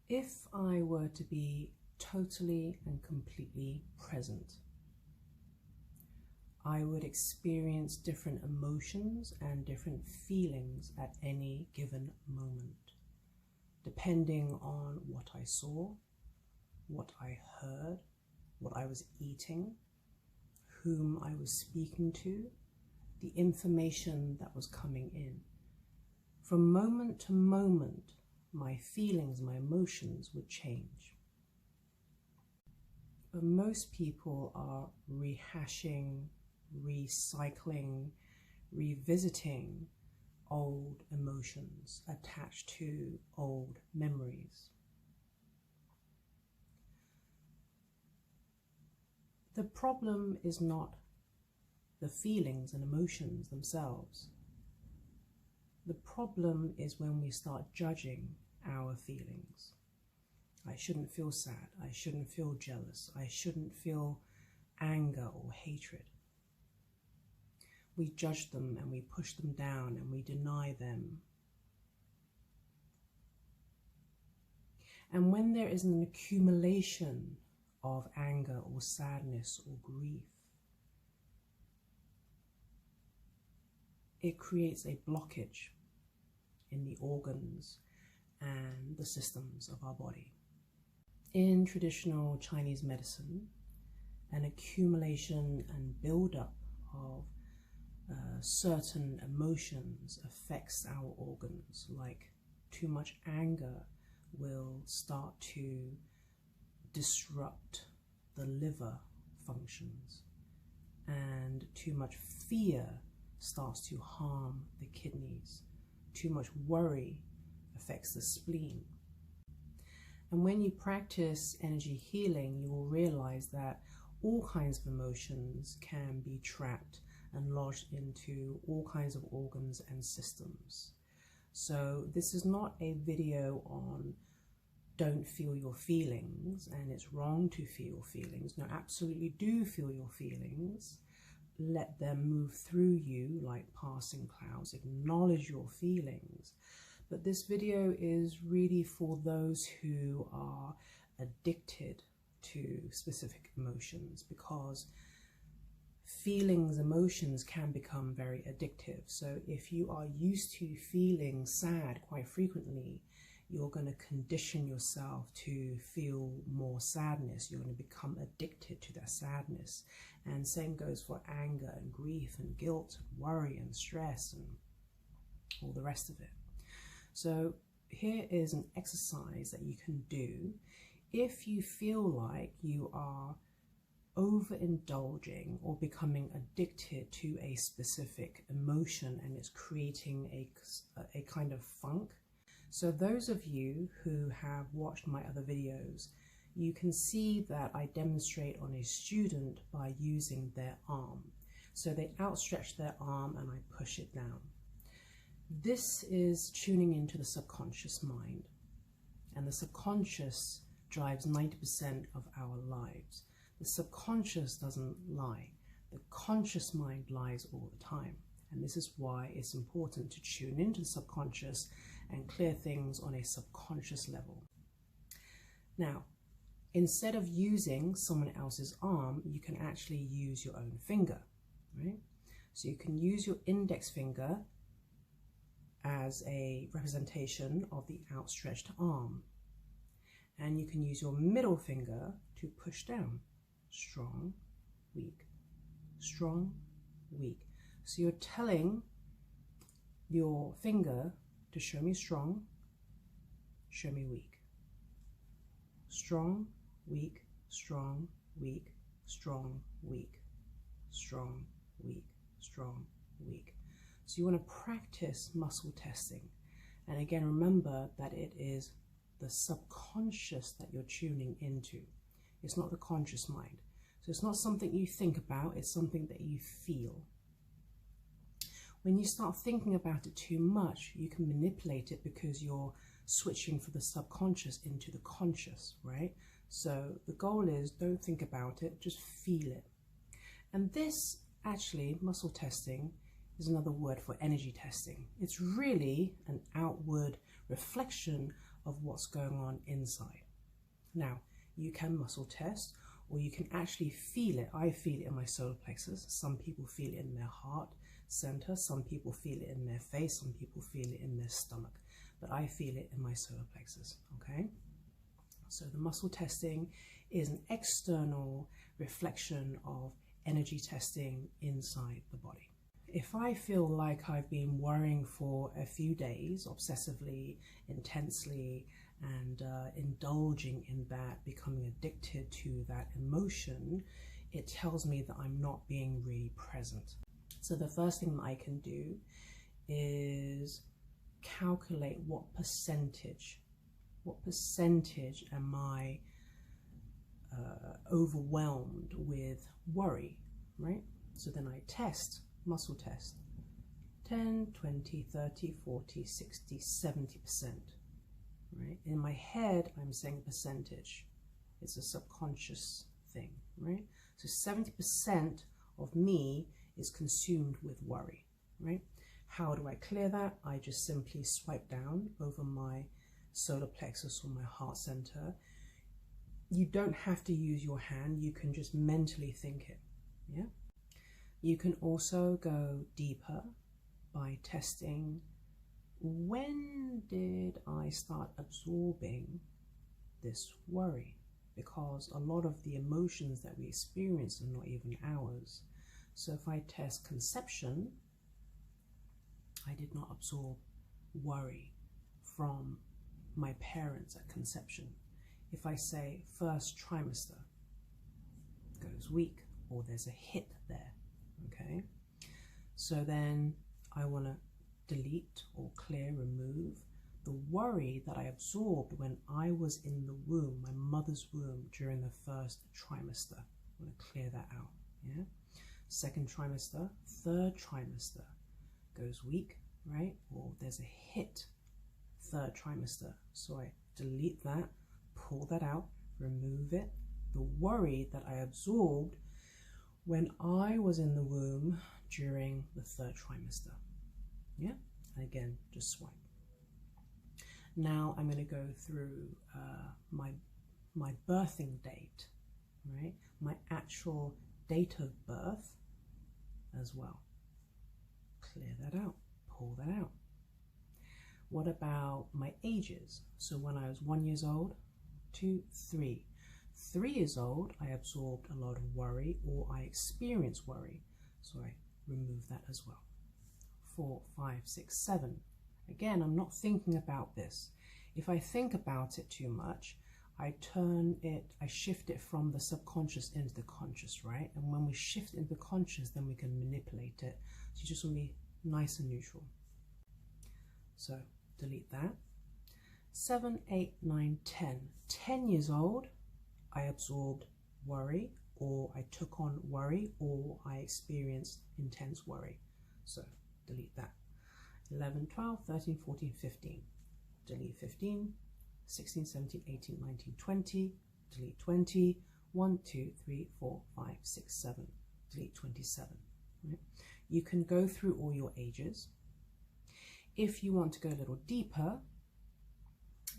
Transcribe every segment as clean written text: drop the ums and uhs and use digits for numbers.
If I were to be totally and completely present, I would experience different emotions and different feelings at any given moment, depending on what I saw, what I heard, what I was eating, whom I was speaking to, the information that was coming in. From moment to moment, my feelings, my emotions would change. But most people are rehashing, recycling, revisiting old emotions attached to old memories. The problem is not the feelings and emotions themselves. The problem is when we start judging our feelings. I shouldn't feel sad. I shouldn't feel jealous. I shouldn't feel anger or hatred. We judge them and we push them down and we deny them. And when there is an accumulation of anger or sadness or grief, it creates a blockage in the organs and the systems of our body. In traditional Chinese medicine, an accumulation and build-up of certain emotions affects our organs. Like too much anger will start to disrupt the liver functions, and too much fear starts to harm the kidneys. Too much worry affects the spleen. And when you practice energy healing, you will realize that all kinds of emotions can be trapped and lodged into all kinds of organs and systems. So this is not a video on don't feel your feelings and it's wrong to feel feelings. No, absolutely do feel your feelings. Let them move through you like passing clouds. Acknowledge your feelings. But this video is really for those who are addicted to specific emotions, because feelings, emotions can become very addictive. So if you are used to feeling sad quite frequently, you're going to condition yourself to feel more sadness. You're going to become addicted to that sadness. And same goes for anger and grief and guilt and worry and stress and all the rest of it. So here is an exercise that you can do if you feel like you are overindulging or becoming addicted to a specific emotion and it's creating a kind of funk. So those of you who have watched my other videos, you can see that I demonstrate on a student by using their arm. So they outstretch their arm and I push it down. This is tuning into the subconscious mind, and the subconscious drives 90% of our lives. The subconscious doesn't lie. The conscious mind lies all the time. And this is why it's important to tune into the subconscious and clear things on a subconscious level. Now, instead of using someone else's arm, you can actually use your own finger, right? So you can use your index finger as a representation of the outstretched arm. And you can use your middle finger to push down. Strong, weak, strong, weak. So you're telling your finger to show me strong, show me weak. Strong, weak, strong, weak, strong, weak, strong, weak, strong, weak. So you want to practice muscle testing. And again, remember that it is the subconscious that you're tuning into. It's not the conscious mind. So it's not something you think about, it's something that you feel. When you start thinking about it too much, you can manipulate it because you're switching from the subconscious into the conscious, right? So the goal is don't think about it, just feel it. And this actually, muscle testing, is another word for energy testing. It's really an outward reflection of what's going on inside. Now, you can muscle test, or you can actually feel it. I feel it in my solar plexus. Some people feel it in their heart center. Some people feel it in their face. Some people feel it in their stomach. But I feel it in my solar plexus, okay? So the muscle testing is an external reflection of energy testing inside the body. If I feel like I've been worrying for a few days, obsessively, intensely, and indulging in that, becoming addicted to that emotion, it tells me that I'm not being really present. So the first thing that I can do is calculate what percentage am I overwhelmed with worry, right? So then I test, muscle test, 10, 20, 30, 40, 60, 70%, right? In my head, I'm saying percentage. It's a subconscious thing, right? So 70% of me is consumed with worry, right? How do I clear that? I just simply swipe down over my solar plexus or my heart center. You don't have to use your hand. You can just mentally think it, yeah? You can also go deeper by testing, when did I start absorbing this worry? Because a lot of the emotions that we experience are not even ours. So if I test conception, I did not absorb worry from my parents at conception. If I say first trimester goes weak, or there's a hit there, okay? So then I want to delete or clear, remove the worry that I absorbed when I was in the womb, my mother's womb, during the first trimester. I want to clear that out, yeah? Second trimester, third trimester goes weak, right? Or there's a hit, third trimester. So I delete that, pull that out, remove it. The worry that I absorbed when I was in the womb during the third trimester. Yeah, and again, just swipe. Now I'm going to go through my birthing date, right? My actual date of birth as well. Clear that out, pull that out. What about my ages? So when I was 1 year old, 2, 3. 3 years old, I absorbed a lot of worry, or I experienced worry. So I remove that as well. 4, 5, 6, 7. Again, I'm not thinking about this. If I think about it too much, I shift it from the subconscious into the conscious, right? And when we shift into the conscious, then we can manipulate it. So you just want to be nice and neutral. So delete that. 7, 8, 9, 10. 10 years old, I absorbed worry, or I took on worry, or I experienced intense worry. So delete that. 11, 12, 13, 14, 15. Delete 15. 16, 17, 18, 19, 20. Delete 20. 1, 2, 3, 4, 5, 6, 7. Delete 27. Right? You can go through all your ages. If you want to go a little deeper,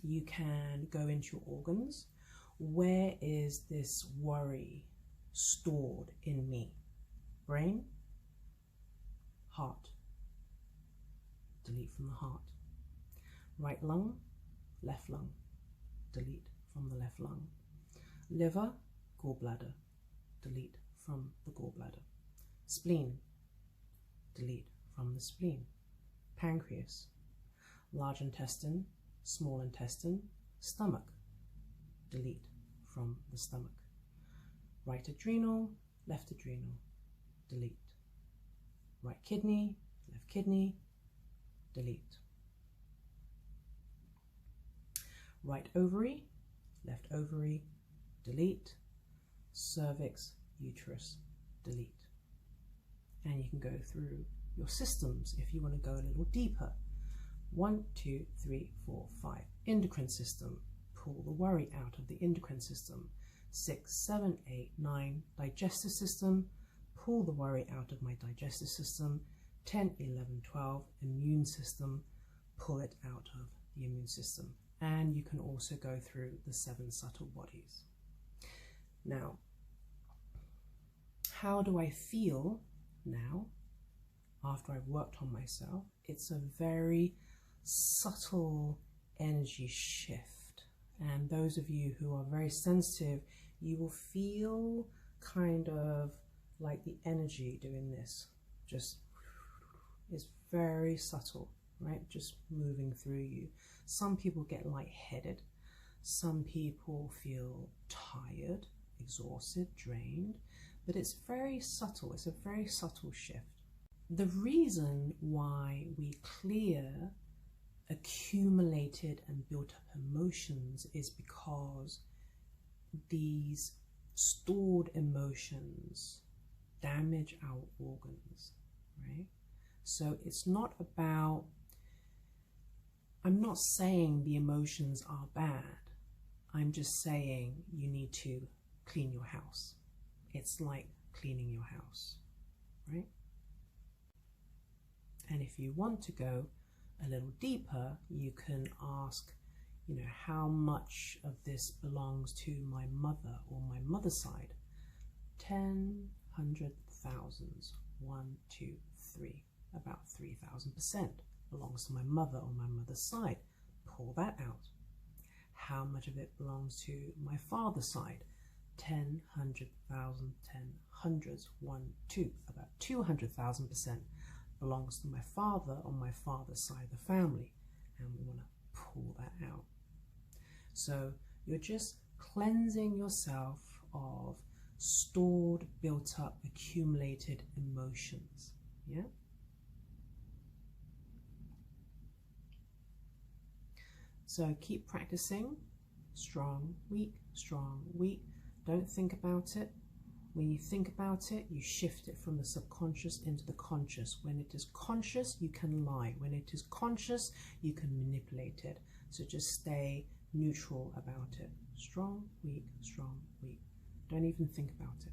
you can go into your organs. Where is this worry stored in me? Brain, heart. Delete from the heart. Right lung, left lung. Delete from the left lung. Liver, gallbladder. Delete from the gallbladder. Spleen. Delete from the spleen. Pancreas. Large intestine, small intestine. Stomach. Delete from the stomach. Right adrenal, left adrenal. Delete. Right kidney, left kidney. Delete. Right ovary, left ovary. Delete. Cervix, uterus. Delete. And you can go through your systems if you want to go a little deeper. 1, 2, 3, 4, 5. Endocrine system. Pull the worry out of the endocrine system. 6, 7, 8, 9. Digestive system. Pull the worry out of my digestive system. 10, 11, 12. Immune system. Pull it out of the immune system. and you can also go through the 7 subtle bodies. Now, how do I feel now after I've worked on myself? It's a very subtle energy shift, and those of you who are very sensitive, you will feel kind of like the energy doing this, just is very subtle, right? Just moving through you. Some people get lightheaded, some people feel tired, exhausted, drained, but it's very subtle. It's a very subtle shift. The reason why we clear accumulated and built up emotions is because these stored emotions damage our organs, right? So it's not about, I'm not saying the emotions are bad. I'm just saying you need to clean your house. It's like cleaning your house, right? And if you want to go a little deeper, you can ask, you know, how much of this belongs to my mother or my mother's side? 10, 100, thousands, 1, 2, 3, about 3,000% belongs to my mother or my mother's side. Pull that out. How much of it belongs to my father's side? 10, 100,000, 10, hundreds, 1, 2, about 200,000% belongs to my father on my father's side of the family, and we want to pull that out. So you're just cleansing yourself of stored, built up, accumulated emotions. Yeah. So keep practicing. Strong, weak, strong, weak. Don't think about it. When you think about it, you shift it from the subconscious into the conscious. When it is conscious, you can lie. When it is conscious, you can manipulate it. So just stay neutral about it. Strong, weak, strong, weak. Don't even think about it.